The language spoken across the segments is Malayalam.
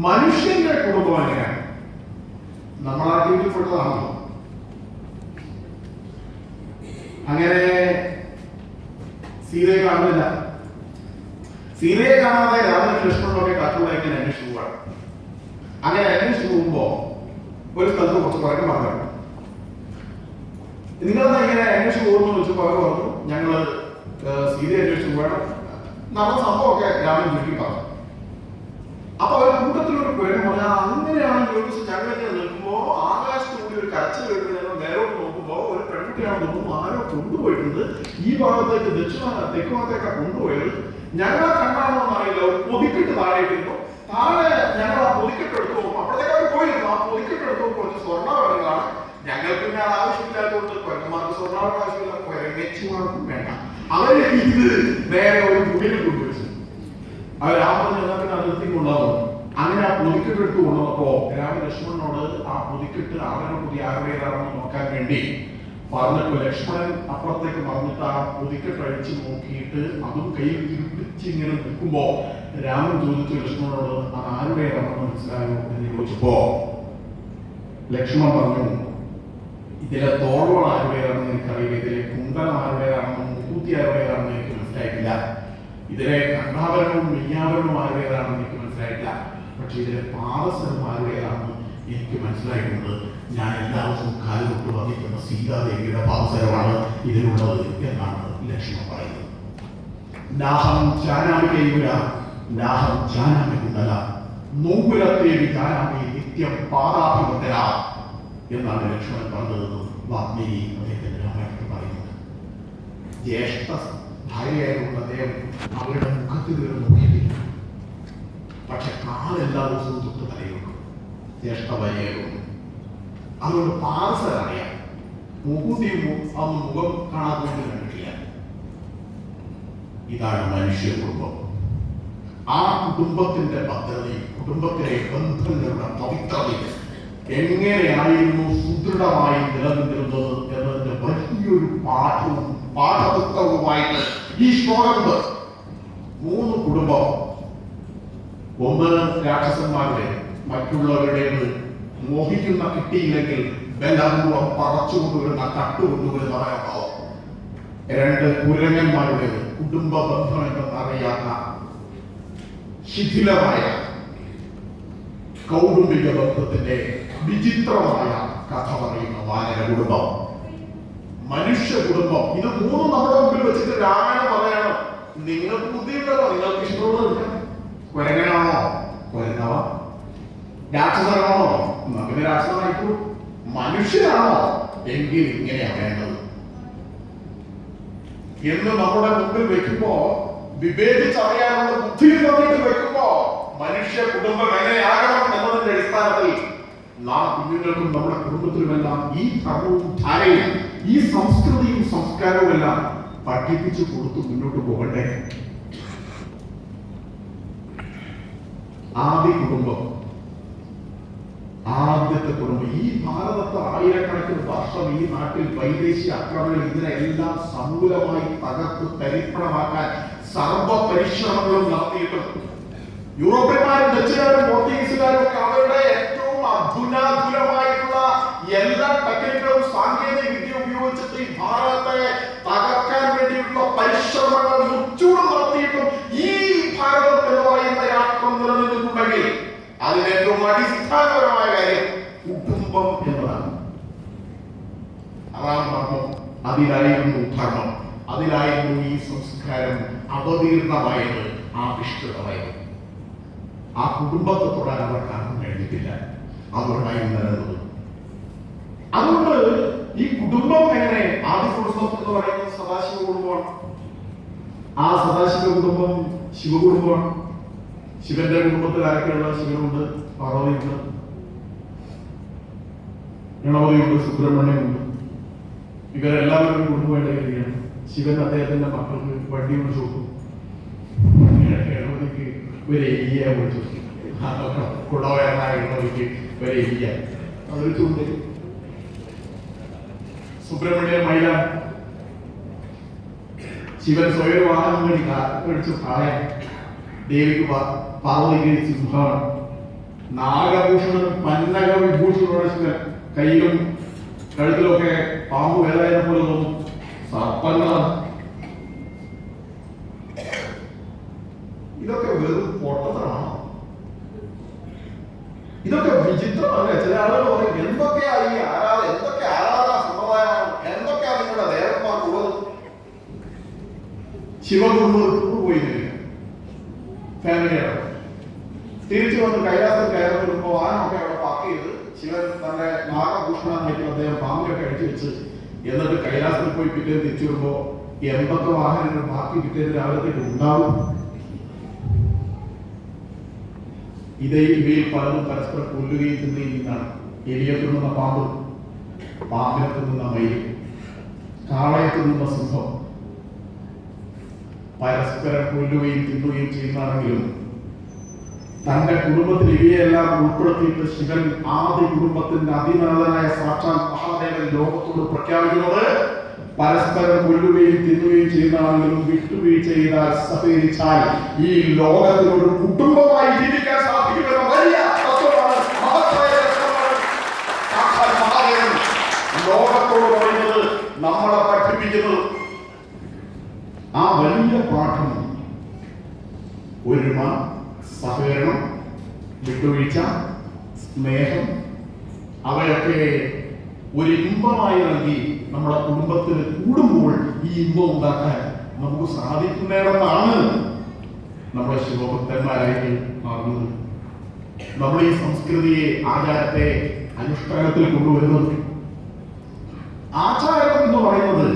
മനുഷ്യന്റെ കുടുംബം എങ്ങനെയാണ്? നമ്മൾ ആക്ടിവിറ്റിപ്പെട്ടതാണല്ലോ. അങ്ങനെ സീതയെ കാണുന്നില്ല. സീതയെ കാണാതെ രാമൻ കൃഷ്ണനൊക്കെ കാട്ടുകൂടെ അന്വേഷിച്ചു പോവാണ്. അങ്ങനെ അന്വേഷിച്ചു പോകുമ്പോ ഒരു സ്ഥലത്ത് കുറച്ച് പുറകെ പറഞ്ഞു, നിങ്ങളെന്താ ഇങ്ങനെ അന്വേഷിച്ചു പോകുന്നു വെച്ചപ്പോൾ അവർ പറഞ്ഞു, ഞങ്ങള് സീതയെ അന്വേഷിച്ചു പോവാണ്. നമ്മുടെ സംഭവമൊക്കെ രാമൻ ചുരുക്കി പറഞ്ഞു. അപ്പൊ അവർ കൂട്ടത്തിലൊരു കുരങ്ങ് പറഞ്ഞാൽ, അങ്ങനെയാണ് ചോദിച്ച് ഞങ്ങളിങ്ങനെ നിൽക്കുമ്പോ ആകാശത്ത് കൂടി ഒരു കരച്ചിൽ കേട്ട് ഞങ്ങൾ നേരോട്ട് നോക്കുമ്പോ ഒരു പെൺകുട്ടിയാണ് തോന്നുന്നു ആരോ കൊണ്ടുപോയിട്ടുണ്ട്. ഈ ഭാഗത്തേക്ക് തെക്ക് ഭാഗത്തേക്കാ കൊണ്ടുപോയത്. ഞങ്ങളെ കണ്ടാണോന്ന് അറിയില്ല. ഒരു പൊതിക്കെട്ട് താഴെ ഇട്ടിരുന്നു. താഴെ ഞങ്ങൾ ആ പൊതിക്കെട്ട് എടുത്തു പോകും. അപ്പോഴത്തേക്ക് അവർ പോയിരുന്നു. ആ പൊതിക്കെട്ട് എടുത്തു കുറച്ച് സ്വർണ്ണ. ഞങ്ങൾക്ക് പിന്നെ അത് ആവശ്യമില്ലാത്തതുകൊണ്ട് കുരങ്ങന്മാർക്ക് സ്വർണ്ണ ആവശ്യമില്ല, കുരങ്ങച്ചുമാർക്കും വേണ്ട. അവര് ഇത് നേരെ ഒരു മുടിയിൽ കൊണ്ടുവച്ചു. അവർ രാമൻ ഞങ്ങൾക്ക് അതിർത്തി കൊണ്ടാവും. അങ്ങനെ ആ പൊതിക്കെട്ട് എടുത്ത് കൊണ്ടുവന്നപ്പോ രാമൻ ലക്ഷ്മണനോട് ആ പൊതിക്കെട്ട് അവരുടെ പുതിയ ആരുടേതാണെന്ന് നോക്കാൻ വേണ്ടി പറഞ്ഞപ്പോ ലക്ഷ്മണൻ അപ്പുറത്തേക്ക് പറഞ്ഞിട്ട് ആ പൊതിക്കെട്ട് അഴിച്ചു നോക്കിയിട്ട് അതും കയ്യിൽ പിടിച്ച് ഇങ്ങനെ നിൽക്കുമ്പോ രാമൻ ചോദിച്ചു ലക്ഷ്മണനോട്, അത് ആരുടേതാണെന്ന് മനസ്സിലായോ എന്ന് ചോദിച്ചപ്പോ ലക്ഷ്മണൻ പറഞ്ഞു, ഇതിലെ തോളോൾ ആരുടേതാണെന്ന് എനിക്കറിയില്ല, ഇതിലെ കുണ്ടലം ആരുടേതാണെന്നും മുക്കൂത്തി ആരുടേതാണെന്ന് എനിക്ക് മനസ്സിലായിട്ടില്ല, ഇതിലെ കണ്ടാവരണവും മെയ്യാവരണവും ആരുടേതാണെന്ന് എനിക്ക് മനസ്സിലായിട്ടില്ല, പക്ഷെ ഇതിലെ പാദസരം ആരുടേതാണെന്ന് എനിക്ക് മനസ്സിലായിട്ടുണ്ട്. ഞാൻ എല്ലാ ദിവസവും കാലുകൊട്ട് വന്നിരിക്കുന്ന സീതാദേവിയുടെ പാദസരമാണ് ഇതിലുള്ളത് എന്നാണ് ലക്ഷ്മണൻ പറയുന്നത്. നാഹം ജാനാമി കൈകുല, നാഹം ജാനാമി കുണ്ടല, നോമ്പുരത്തേവി ജാനാമി നിത്യം പാദാഭിമന്ദന എന്നാണ് ലക്ഷ്മണൻ പറഞ്ഞതെന്ന് വാൽമീകി അദ്ദേഹത്തിന്റെ രാമായണത്തിൽ പറയുന്നത്. ജ്യേഷ്ഠ ഭാര്യയായതുകൊണ്ട് അദ്ദേഹം അവരുടെ മുഖത്തിൽ നോക്കിയിട്ടില്ല. പക്ഷെ കാലെല്ലാ ദിവസവും തൊട്ട് തലയുള്ളൂ ജ്യേഷ്ഠ ഭാര്യയായതുകൊണ്ട്. അതുകൊണ്ട് പാർസൽ അറിയാം. മുഖൂത്തിയും അന്ന് മുഖം കാണാതെ കണ്ടിട്ടില്ല. ഇതാണ് മനുഷ്യ കുടുംബം. ആ കുടുംബത്തിന്റെ ഭദ്രതയും കുടുംബത്തിലെ ബന്ധങ്ങളുടെ പവിത്രതയും എങ്ങനെയായിരുന്നു സുദൃഢമായി നിലനിന്നിരുന്നത് എന്നതിന്റെ വലിയൊരു പാഠപുസ്തകവുമായിട്ട് ഈ ശ്ലോകമുണ്ട്. 3 കുടുംബം. ഒന്ന് രാക്ഷസന്മാരുടെ, മറ്റുള്ളവരുടേത് മോഹിക്കുന്ന കിട്ടിയില്ലെങ്കിൽ ബലപൂർവ്വം പടച്ചുകൊണ്ടുവരുന്ന കട്ടുകൊണ്ടുവരുന്ന മനോഭാവം. 2 കുരങ്ങന്മാരുടേത്, കുടുംബ ബന്ധം എന്നറിയാത്ത ശിഥിലമായ കൗടുംബിക ബന്ധത്തിന്റെ വിചിത്രമായ കഥ പറയുന്ന വാനര കുടുംബം, മനുഷ്യ കുടുംബം. ഇത് 3 നമ്മുടെ മുമ്പിൽ വെച്ചിട്ട് രാമായണം പറയാണ്, നിങ്ങൾക്ക് ബുദ്ധിയുണ്ടല്ലോ, നിങ്ങൾക്ക് ഇഷ്ടമുള്ളത് കുരങ്ങനാണോ? കുരങ്ങാവാം. രാക്ഷസനാണോ? നമുക്ക് രാക്ഷസനായിക്കൂ. മനുഷ്യനാണോ? എങ്കിൽ ഇങ്ങനെയാ വേണ്ടത് എന്ന് നമ്മുടെ മുമ്പിൽ വെക്കുമ്പോ, വിവേചിച്ചറിയാനുള്ള ബുദ്ധിയിൽ വന്നിട്ട് വെക്കുമ്പോ, മനുഷ്യ കുടുംബം എങ്ങനെയാകണം എന്നതിന്റെ അടിസ്ഥാനത്തിൽ നാം കുഞ്ഞുങ്ങൾക്കും നമ്മുടെ കുടുംബത്തിലുമെല്ലാം ഈ ധർമ്മവും ധാരയും ഈ സംസ്കൃതിയും സംസ്കാരവും എല്ലാം പഠിപ്പിച്ചു കൊടുത്തു മുന്നോട്ട് പോകണ്ടേ? ആദ്യ കുടുംബം, ആദ്യത്തെ കുടുംബം. ഈ ഭാരതത്തെ ആയിരക്കണക്കിന് വർഷം ഈ നാട്ടിൽ വൈദേശിക ആക്രമണങ്ങൾ ഇതിനെല്ലാം സമൂലമായി തകർത്ത് തരിപ്പണമാക്കാൻ സർവ പരിശ്രമങ്ങളും നടത്തിയിട്ടുണ്ട്. യൂറോപ്യന്മാരും ഡച്ചുകാരും പോർച്ചുഗീസുകാരും ഒക്കെ അവരുടെ ഏറ്റവും അധുനാധുരമായിട്ടുള്ള എല്ലാ ടെക്നിക്കുകളും സാങ്കേതിക വിദ്യ ഉപയോഗിച്ചിട്ട് ഈ ഭാരതത്തെ തകർക്കാൻ വേണ്ടിയിട്ടുള്ള പരിശ്രമങ്ങൾ മുച്ചൂട് നടത്തിയിട്ടും ഈ ഭാരതം എന്ന് പറയുന്ന രാഷ്ട്രം നിലനിന്നിട്ടുണ്ടെങ്കിൽ അതിന് ഏറ്റവും അടിസ്ഥാനപരമായ കാര്യം കുടുംബം എന്നതാണ്. അതാണ് ധർമ്മം. അതിലായിരുന്നു ധർമ്മം, അതിലായിരുന്നു ഈ സംസ്കാരം അവതീർണമായത്, ആവിഷ്കൃതമായത്. ആ കുടുംബത്തെ തൊടാൻ അവർക്ക് ആർക്കും കഴിഞ്ഞിട്ടില്ല. അതുകൊണ്ടായി നിലനിന്നത്. അതുകൊണ്ട് ഈ കുടുംബം എങ്ങനെ, ആദ്യ കുടുംബം എന്ന് പറയുന്നത് സദാശിവ കുടുംബമാണ്. ആ സദാശിവ കുടുംബം ശിവകുടുംബമാണ്. ശിവന്റെ കുടുംബത്തിൽ ആരൊക്കെയുള്ള? ശിവനുണ്ട്, പാർവതിയുണ്ട്, ഗണപതിയുണ്ട്, സുബ്രഹ്മണ്യമുണ്ട്. ഇവരെല്ലാവരും കുടുംബമായിട്ട് കഴിയുകയാണ്. ശിവൻ അദ്ദേഹത്തിന്റെ മക്കൾക്ക് വണ്ടി വിളിച്ചു കൊടുക്കും. ഗണപതിക്ക് ഒരു എലിയ വിളിച്ചു, കുടവയറായ ഗണപതിക്ക് ഒരു എലിയ, അതൊരു ചൂണ്ട്. സുബ്രഹ്മണ്യ മൈലാൻ. ശിവൻ സ്വയം വാഹനം മേടിച്ചു കാളയം, ദേവിക്ക് പാർവതിക്ക് സിംഹമാണ്, നാഗഭൂഷണനും പന്നക വിഭൂഷണോടെ ശിവൻ. കയ്യിലും കഴുത്തിലൊക്കെ പാമ്പ് വേലായതിനെ പോലെ തോന്നും. സർപ്പങ്ങളാണ്. ഇതൊക്കെ വെറും പൊട്ടത്തരമാണോ? ഇതൊക്കെ വിചിത്രമല്ലേ? ചില ആളുകൾ പറയും എന്തൊക്കെയാ ഈ എന്തൊക്കെ ആരാധനാ സമ്പ്രദായമാണ്, എന്തൊക്കെയാ നിങ്ങളുടെ ദേവന്മാർക്കുള്ളത്. ശിവകുടുംബം പോയി ഫാമിലിയാണ് തിരിച്ചു വന്ന് കൈലാസം കയറി വരുമ്പോൾ വാഹനമൊക്കെ അവിടെ പാർക്ക് ചെയ്ത് ശിവൻ തന്റെ നാഗഭൂഷണമായിട്ട് അദ്ദേഹം പാമ്പിലൊക്കെ അടിച്ചു വെച്ച് എന്നിട്ട് കൈലാസത്തിൽ പോയി പിറ്റേന്ന് തിരിച്ചു വരുമ്പോ എന്തൊക്കെ വാഹനങ്ങൾ ബാക്കി പിറ്റേന്ന് രാവിലത്തേക്ക് ഉണ്ടാവും. ഇവയിൽ പലതും പരസ്പരം കൊല്ലുകയും തിന്നുകയും നിന്നാണ്. എലിയെ തിന്നുന്ന പാമ്പ്, പാമ്പിനെ തിന്നുന്ന മയിൽ, കാളയെ തിന്നുന്ന സിംഹം പരസ്പരം കൊല്ലുകയും തിന്നുകയും ചെയ്യുന്നതാണെങ്കിലും തന്റെ കുടുംബത്തിൽ ഇവയെല്ലാം ഉൾപ്പെടുത്തിയിട്ട് ശിവൻ ആദ്യ കുടുംബത്തിന്റെ അതിനാഥനായ സാക്ഷാൽ മഹാദേവൻ ലോകത്തോട് പ്രഖ്യാപിക്കുന്നത് പരസ്പരം കൊല്ലുകയും തിന്നുകയും ചെയ്യുന്നതാണെങ്കിലും വിട്ടുവീഴ്ച ചെയ്താൽ സഹകരിച്ചാൽ ഈ ലോകത്തിനോട് കുടുംബമായി ജീവിക്കാൻ സാധിക്കുന്ന വലിയ തത്വമാണ് മഹാദേവൻ ലോകത്തോട് പറയുന്നത്, നമ്മളെ പഠിപ്പിക്കുന്നത്. ആ വലിയ പാഠം ഒരുമ, സഹകരണം, വിട്ടുവീഴ്ച, സ്നേഹം അവയൊക്കെ ഒരു ഇമ്പമായി നൽകി നമ്മുടെ കുടുംബത്തിന് കൂടുമ്പോൾ ഈ ഇമ്പം ഉണ്ടാക്കാൻ നമുക്ക് സാധിക്കുന്നതാണ് നമ്മുടെ ശിവഭക്തന്മാരായി മാറുന്നത്. നമ്മൾ ഈ സംസ്കൃതിയെ, ആചാരത്തെ അനുഷ്ഠാനത്തിൽ കൊണ്ടുവരുന്നത്. ആചാരം എന്ന് പറയുന്നത്,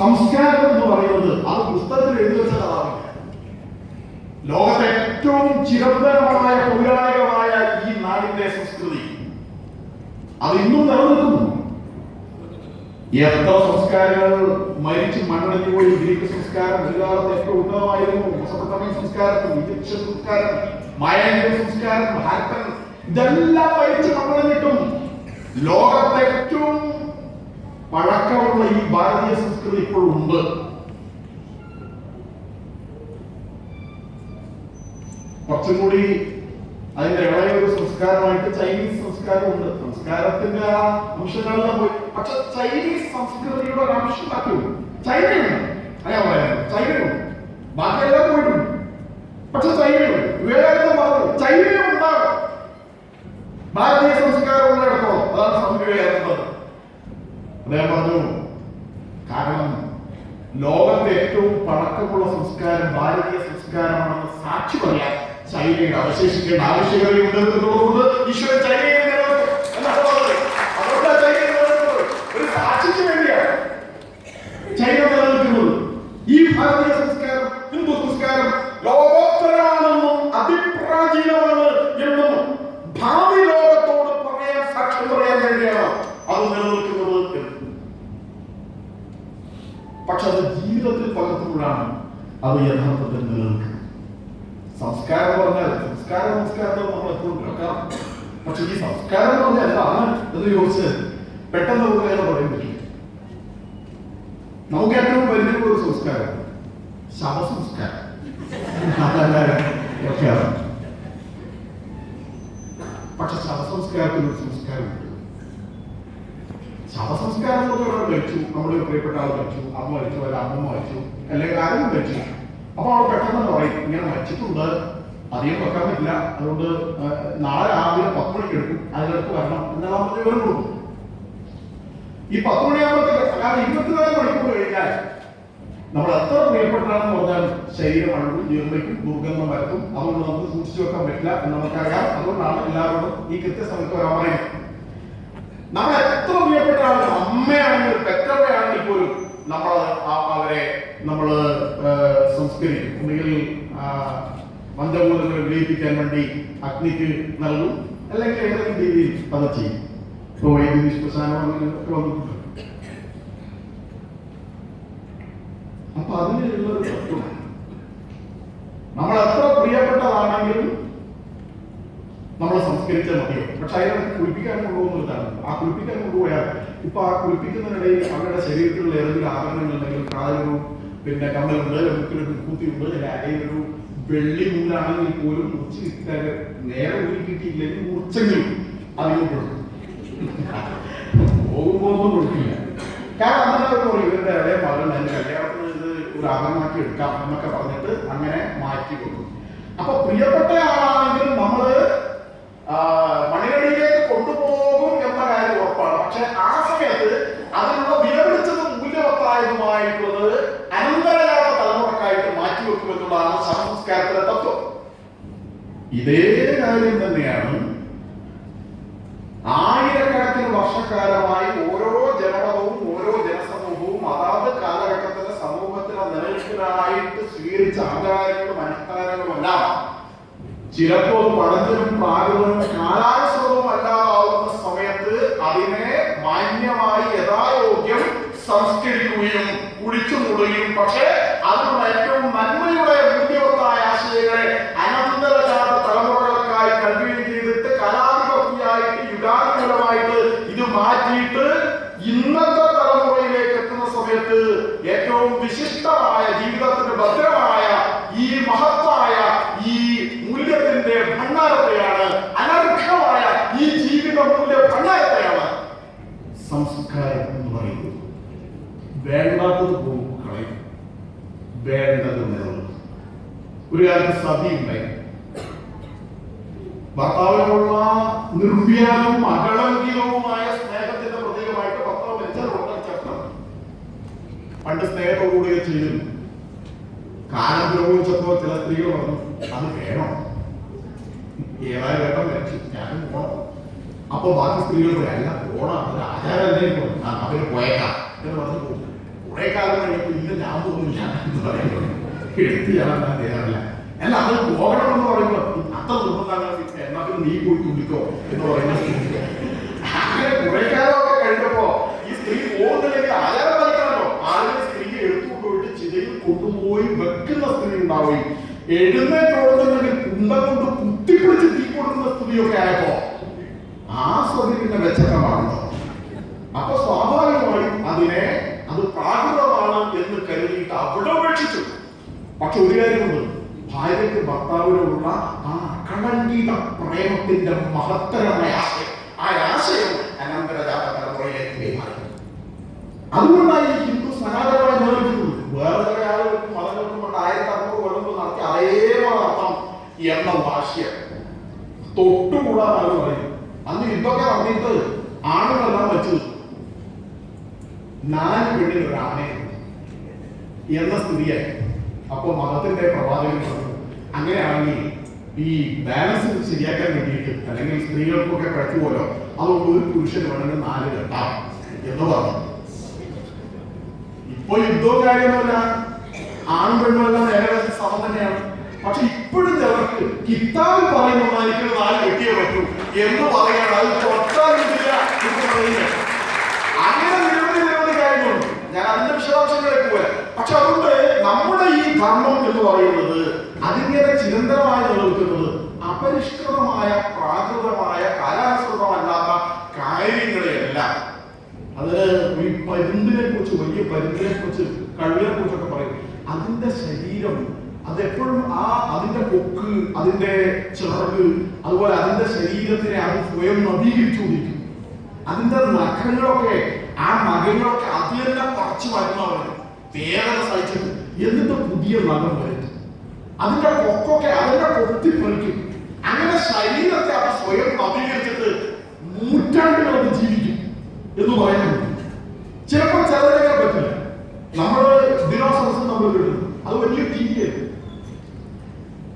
സംസ്കാരം എന്ന് പറയുന്നത് അത് പുസ്തകത്തിൽ എഴുതി വെച്ചതാണ്. ലോകത്തെ ഏറ്റവും ചിരന്തനമായ പൗരാണികമായ ഈ നാടിന്റെ സംസ്കൃതി അത് ഇന്നും നിലനിൽക്കുന്നു. എത്ര സംസ്കാരങ്ങൾ മരിച്ച് മണ്ണടിഞ്ഞു പോയി. ഗ്രീക്ക് സംസ്കാരം ഒരു കാലത്ത് ഏറ്റവും ഉന്നതമായിരുന്നു. മെസൊപ്പൊട്ടേമിയൻ സംസ്കാരം, ഈജിപ്ഷ്യൻ സംസ്കാരം, മയൻ സംസ്കാരം, ഹാരപ്പൻ, ഇതെല്ലാം മരിച്ച് മണ്ണടിഞ്ഞിട്ടും ലോകത്തെ ഏറ്റവും പഴക്കമുള്ള ഈ ഭാരതീയ സംസ്കൃതി ഇപ്പോഴും ഉണ്ട്. കുറച്ചും കൂടി അതിന്റെ ഇളയ ഒരു സംസ്കാരമായിട്ട് ചൈനീസ് സംസ്കാരമുണ്ട്. സംസ്കാരത്തിന്റെ ആ അംശങ്ങളെല്ലാം പോയി. പക്ഷെ ചൈനീസ് സംസ്കൃതിയുടെ ഒരു അംശം ബാക്കിയുണ്ട്. ചൈനയുണ്ട്, അങ്ങനെ പറയാം, ചൈനയുണ്ട്, ബാക്കിയെല്ലാം പോയിട്ടുണ്ട്. പക്ഷെ ചൈനയുണ്ട്. വിവേകാനന്ദൻ പറഞ്ഞു ചൈനയും ഉണ്ടാകും ഭാരതീയ സംസ്കാരം ഉള്ളിടത്തോളം. അതാണ് സ്വാമി വിവേകാനന്ദൻ. അദ്ദേഹം പറഞ്ഞു, കാരണം ലോകത്തെ ഏറ്റവും പഴക്കമുള്ള സംസ്കാരം ഭാരതീയ സംസ്കാരമാണെന്ന് സാക്ഷി പറയാൻ ചൈനയുടെ അവശേഷിക്കേണ്ട ആവശ്യകതയുണ്ട്. ഈശ്വരൻ ചൈനയെ ഒരു സാക്ഷിക്ക് വേണ്ടിയാണ് ചൈന നിലനിൽക്കുന്നത്. ഈ ഭാരതീയ സംസ്കാരം, ഹിന്ദു സംസ്കാരം ലോകോത്തരമാണെന്നും അതിപ്രാചീനമാണ് എന്നും ഭാവി ലോകത്തോട് പറയാൻ, സാക്ഷ്യം പറയാൻ വേണ്ടിയാണ് അത് നിലനിൽക്കുന്നത്. പക്ഷെ അത് ജീവിതത്തിൽ പകർത്തുമ്പോഴാണ് അത് യഥാർത്ഥത്തിൽ നിലനിൽക്കുന്നത്. സംസ്കാരം എന്ന് പറഞ്ഞാൽ സംസ്കാരത്തെ നമ്മൾ എപ്പോഴും കേൾക്കാം. പക്ഷെ ഈ സംസ്കാരം എന്ന് പറഞ്ഞാൽ എന്താണ് എന്ന് ചോദിച്ച് പെട്ടെന്ന് നമുക്ക് ഏറെ പറയാൻ പറ്റില്ല. നമുക്ക് ഏറ്റവും പരിചയമുള്ള ഒരു സംസ്കാരം ശവസംസ്കാരം. പക്ഷെ ശവസംസ്കാരത്തിന് ഒരു സംസ്കാരമുണ്ട്. ശവസംസ്കാരം മരിച്ചു, നമ്മുടെ പ്രിയപ്പെട്ട ആൾ മരിച്ചു, അമ്മ മരിച്ചു, അല്ല അമ്മ മരിച്ചു, അല്ലെങ്കിൽ ആരും മരിച്ചു. അപ്പൊ അവൾ പെട്ടെന്ന് പറയും ഇങ്ങനെ മരിച്ചിട്ടുണ്ട്, അധികം വെക്കാൻ പറ്റില്ല, അതുകൊണ്ട് നാളെ രാവിലെ 10 മണിക്ക് എടുക്കും, അതിനടുത്ത് വരണം എന്നുള്ള വിവരം കൊടുക്കും. ഈ 10 മണിയാകുമ്പോഴത്തേക്ക്, കാരണം 24 മണിക്കൂർ കഴിഞ്ഞാൽ നമ്മൾ എത്ര പ്രിയപ്പെട്ടാണെന്ന് പറഞ്ഞാൽ ശരീരം അഴുകും, ജീർണിക്കും, ദുർഗന്ധം വരത്തും. അതുകൊണ്ട് നമുക്ക് സൂക്ഷിച്ചു വെക്കാൻ പറ്റില്ല എന്ന് നമുക്കറിയാം. അതുകൊണ്ടാണ് എല്ലാവരോടും ഈ കൃത്യസമയത്ത് വരാൻ പറയുന്നത്. നമ്മൾ എത്ര പ്രിയപ്പെട്ട ആളുകൾ, അമ്മയാണെങ്കിൽ പെറ്റമ്മയാണെങ്കിൽ പോലും അവരെ നമ്മൾ സംസ്കരിക്കും. ഒന്നുകിൽ മന്ത്രകൂലങ്ങൾ വിജയിപ്പിക്കാൻ വേണ്ടി അഗ്നിക്ക് നൽകും, അല്ലെങ്കിൽ ഏതെങ്കിലും രീതിയിൽ അത് ചെയ്യും. ഇപ്പോൾ വൈദ്യുതി ശ്മശാനം അങ്ങനെയൊക്കെ വന്നിട്ടുണ്ട്. അപ്പൊ അതിനുള്ളൊരു തത്വം, നമ്മൾ എത്ര പ്രിയപ്പെട്ടതാണെങ്കിലും നമ്മൾ സംസ്കരിച്ചാൽ മതിയോ. പക്ഷെ അതിനെ കുളിപ്പിക്കാൻ കൊണ്ടുപോകുന്നതാണ്. ആ കുളിപ്പിക്കാൻ കൊണ്ടുപോയാൽ ഇപ്പൊ ആ കുളിപ്പിക്കുന്നതിനിടയിൽ അവരുടെ ശരീരത്തിലുള്ള ഏതെങ്കിലും ആഭരണങ്ങൾ ഉണ്ടെങ്കിൽ, കാലിനും പിന്നെ കമ്മലുണ്ട്, മുക്കിലൊരു കൂത്തിയുണ്ട്, അരയിലൊരു വെള്ളി നൂലാണെങ്കിൽ പോലും മുറിച്ച് കിട്ടാൻ നേരെ ഊരി കിട്ടിയില്ലെങ്കിൽ മുറിച്ചെങ്കിലും അതിന് കൊടുക്കും. പോകുമ്പോ ഒന്നും കൊടുക്കില്ല. കാരണം അങ്ങനെ പറയും ഇവരുടെ അതേ മകൻ എന്റെ കല്യാണത്തിന് ഇത് ഒരു ആഭരണമാക്കി എടുക്കാം എന്നൊക്കെ പറഞ്ഞിട്ട് അങ്ങനെ മാറ്റി കൊടുക്കും. അപ്പൊ പ്രിയപ്പെട്ട ആളാണെങ്കിൽ നമ്മള് മണികടിയിലേക്ക് കൊണ്ടുപോകും എന്ന കാര്യം ഉറപ്പാണ്. പക്ഷെ ആ സമയത്ത് അതിനുള്ള വിലപിടിച്ചതും മൂല്യവത്തായതുമായിട്ടുള്ളത് അനന്തരകാല തലമുറക്കായിട്ട് മാറ്റിവെക്കും എന്നുള്ളതാണ് ശവസംസ്കാരത്തിലെ തത്വം. ഇതേ കാര്യം തന്നെയാണ് ആയിരക്കണക്കിന് വർഷക്കാലമായി ഓരോ ജനപദവും ഓരോ ജനസമൂഹവും അതാത് കാലഘട്ടത്തിലെ സമൂഹത്തിലെ നിലനിൽപ്പിനായിട്ട് സ്വീകരിച്ച ആചാരങ്ങളും അനുഷ്ഠാനങ്ങളുമെല്ലാം ചിലപ്പോൾ പഴഞ്ചനും പ്രാകൃതവും കാലാനുസൃതവും അല്ലാതാവുന്ന സമയത്ത് അതിനെ മാന്യമായി യഥായോഗ്യം സംസ്കരിക്കുകയും കുടിച്ചു മൂടുകയും പക്ഷേ അതിനുള്ള ഏറ്റവും നന്മയുടെ മൂല്യവത്തായ ആശയങ്ങളെ അനന്തരകാല തലമുറകൾക്കായി കൽക്കുകയും ചെയ്തിട്ട് കലാധിപത്യമായിട്ട് യുഗാനുകൂലമായിട്ട് ഇത് മാറ്റിയിട്ട് ഇന്നത്തെ തലമുറയിലേക്ക് എത്തുന്ന സമയത്ത് ഏറ്റവും വിശിഷ്ടമായ ജീവിതത്തിന് ഭദ്രമായ ഈ മഹത്തായ ഈ മൂല്യത്തിന്റെ ഭണ്ഡാരത്തെയാണ്, അനർഘമായ ഈ ജീവിത മൂല്യ ഭണ്ഡാരത്തെയാണ് സംസ്കാരം എന്ന് പറയുന്നത്. വേണ്ടാത്തത് പോകും കളയും, വേണ്ടത് നിലനിൽക്കും. ഒരു കാലത്ത് സതി ഉണ്ടായി. ഭർത്താവിനുള്ള നിർവ്യാജവും അകളങ്കിതവുമായ സ്നേഹത്തിന്റെ പ്രതീകമായിട്ട് ഭർത്താവ് വെച്ചാൽ ചക്രം പണ്ട് സ്നേഹത്തോടുകൂടി ചെയ്തിരുന്നു. കാലം പുരോഗമിച്ചപ്പോ ചില സ്ത്രീകൾ പറഞ്ഞു അത് വേണം, ഏതായാലും വേണം വെച്ചു ഞാനും പോണം. അപ്പൊ ബാക്കി സ്ത്രീകൾ അല്ല പോണം, അത് ആചാരല്ലേ അവര് പോയേക്കാം എന്ന് പറഞ്ഞു പോകും. കുറെ കാലം കഴിഞ്ഞപ്പോ ഇന്ന് ഞാൻ പോകുന്നില്ല എന്ന് പറയുമ്പോൾ എടുത്തു ചെയ്യാൻ തയ്യാറില്ല. അല്ല അത് പോകണമെന്ന് പറയുമ്പോ അത്ര നിർബന്ധങ്ങൾ എന്നാ നീ പോയി തുള്ളിക്കോ എന്ന് പറയുന്നത്. അങ്ങനെ കുറെ കാലമൊക്കെ കഴിഞ്ഞപ്പോ ഈ സ്ത്രീ പോകുന്നില്ലെങ്കിൽ ആചാരം പാലിക്കണമല്ലോ. ആദ്യം സ്ത്രീയെ എടുത്തുകൊണ്ടുപോയിട്ട് ചിതയിൽ കൊണ്ടുപോയി വെക്കുന്ന സ്ത്രീ ഉണ്ടാവുകയും എഴുന്നേറ്റോടുന്നെങ്കിൽ കുന്തം കൊണ്ട് കുത്തിപ്പിടിച്ച് തീ കൊടുക്കുന്ന സ്ത്രീയൊക്കെ ആയപ്പോ ആ സ്ത്രീ പിന്നെ വെച്ചക്കമാണല്ലോ. അപ്പൊ സ്വാഭാവികമായും അത് പ്രാകൃതമാണ് എന്ന് കരുതിയിട്ട് അവിടെ ഉപേക്ഷിച്ചു. പക്ഷെ ഒരു കാര്യമുണ്ട്, ഭാര്യയ്ക്ക് ഭർത്താവിനോടുള്ള ആ അകളങ്കിത പ്രേമത്തിന്റെ മഹത്തരമായ ആശയം, ആ ആശയം അനന്തരജാത തലമുറയിലേക്ക് കൈമാറി. അതുകൊണ്ടാണ് ഈ ഹിന്ദു സനാതനമായി നിലനിൽക്കുന്നത്. വേറെ ചില ആളുകൾക്കും മതങ്ങൾക്കും കൊണ്ട് 1600 കൊല്ലം നടത്തി അതേപോലെ നടത്താം എന്ന ഭാഷ്യം തൊട്ടുകൂടാതെ പറയും. അന്ന് യുദ്ധമൊക്കെ നടത്തിയിട്ട് ആണുങ്ങളെല്ലാം വെച്ചത് 4 പെണ്ണിന് ഒരു ആനയെ എന്ന സ്ഥിതിയായി. അപ്പൊ മതത്തിന്റെ പ്രവാചകൻ പറഞ്ഞു അങ്ങനെയാണെങ്കിൽ ഈ ബാലൻസ് ശരിയാക്കാൻ വേണ്ടിയിട്ട് അല്ലെങ്കിൽ സ്ത്രീകൾക്കൊക്കെ കഴിച്ചുപോലോ അതുകൊണ്ട് ഒരു പുരുഷന് വേണമെങ്കിൽ 4 കെട്ടാം എന്ന് പറഞ്ഞു. ഇപ്പൊ യുദ്ധവും കാര്യമൊന്നുമില്ല, ആണും പെണ്ണുമെല്ലാം ഏകദേശം സമം തന്നെയാണ്. പക്ഷെ ഇപ്പോഴും ചിലർക്ക് കിതാബ് പറയുന്ന എനിക്ക് 4 കെട്ടിയേ പറ്റൂ എന്ന് പറയാണ്. അത് തൊട്ടാലില്ല എന്ന് പറയുന്നത്. അങ്ങനെ നിരവധി കാര്യങ്ങളുണ്ട്. ഞാൻ അതിന്റെ വിശദാംശങ്ങളിലേക്ക് പോരാ. പക്ഷെ അതുകൊണ്ട് നമ്മുടെ ഈ ധർമ്മം എന്ന് പറയുന്നത് അതിങ്ങനെ ചിരന്തരമായി നിലനിൽക്കുന്നത് അപരിഷ്കൃതമായ പ്രാകൃതമായ കാലാനുസൃതമല്ലാത്ത കാര്യങ്ങളെയെല്ലാം. അതിന് ഈ പരുന്തിനെ കുറിച്ച്, വലിയ പരുന്തിനെ കുറിച്ച്, കഴുകിനെ കുറിച്ചൊക്കെ പറയും. അതിന്റെ ശരീരം അതെപ്പോഴും അതിന്റെ പൊക്ക്, അതിന്റെ ചിറക്, അതുപോലെ അതിന്റെ ശരീരത്തിനെ അത് സ്വയം നവീകരിച്ചുകൊണ്ടിരിക്കും. അതിന്റെ നഖങ്ങളൊക്കെ ആ നഖങ്ങളൊക്കെ അത് തന്നെ പറിച്ചു മാറ്റുന്നവരാണ് വേദന സഹിച്ചിട്ട്. എന്നിട്ട് പുതിയ നഖം വരും. അതിന്റെ പൊക്കൊക്കെ അതിന്റെ പൊത്തി പറിക്കും. അങ്ങനെ ശരീരത്തെ അത് സ്വയം നവീകരിച്ചിട്ട് നൂറ്റാണ്ടുകൾ അത് ജീവിക്കും എന്ന് പറയുന്നുണ്ട്. ചിലപ്പോൾ ചിലരൊക്കെ പറ്റില്ല. നമ്മള് ദിനോസറസ് നമ്മൾ കിട്ടും, അത് വലിയ തീയാണ്.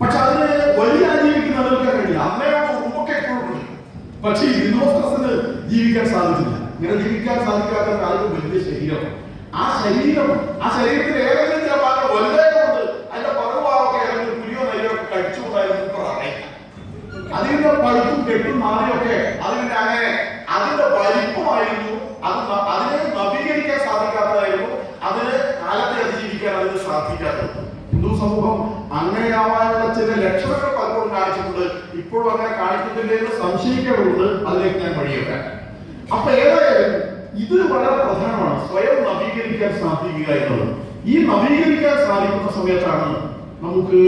പക്ഷെ അതിന് വലിയ ജീവിക്കുന്ന നിലനിൽക്കാൻ കഴിയില്ല. അന്നേരം ഉറുമ്പൊക്കെ എപ്പോഴും. പക്ഷെ ഈ ദിനോസറസിന് ജീവിക്കാൻ സാധിക്കില്ല. ഇങ്ങനെ ജീവിക്കാൻ സാധിക്കാത്ത കാലത്ത് വലിയ ശരീരം. ആ ശരീരത്തിന് ഏതെങ്കിലും ചില ഭാഗം വലുതായതുകൊണ്ട് അതിന്റെ പറുവാറൊക്കെ ഏതെങ്കിലും പുലിയോ നെയ്യോ ഒക്കെ കഴിച്ചുകൊണ്ടായിരുന്നു പറയാം. അതിന്റെ പഴുപ്പും കെട്ടും മാറിയൊക്കെ അതിന്റെ അങ്ങനെ അതിന്റെ വലിപ്പമായിരുന്നു. അതിനെ നവീകരിക്കാൻ സാധിക്കാത്തതായിരുന്നു. അതിന് കാലത്തെ അതിജീവിക്കാൻ അതിന് സാധിക്കാത്തത്. ഹിന്ദു സമൂഹം അങ്ങനെയാവാനുള്ള ചില ലക്ഷണങ്ങൾ പലപ്പോഴും കാണിച്ചിട്ടുണ്ട്. ഇപ്പോഴും അങ്ങനെ കാണിക്കുന്നില്ല എന്ന് സംശയിക്കേണ്ടതുണ്ട്. അതിലേക്ക് ഞാൻ വഴിയേക്കാം. അപ്പൊ ഏതായാലും ഇത് വളരെ പ്രധാനമാണ്, സ്വയം നവീകരിക്കാൻ സാധിക്കുക എന്നുള്ളത്. ഈ നവീകരിക്കാൻ സാധിക്കുന്ന സമയത്താണ് നമുക്ക്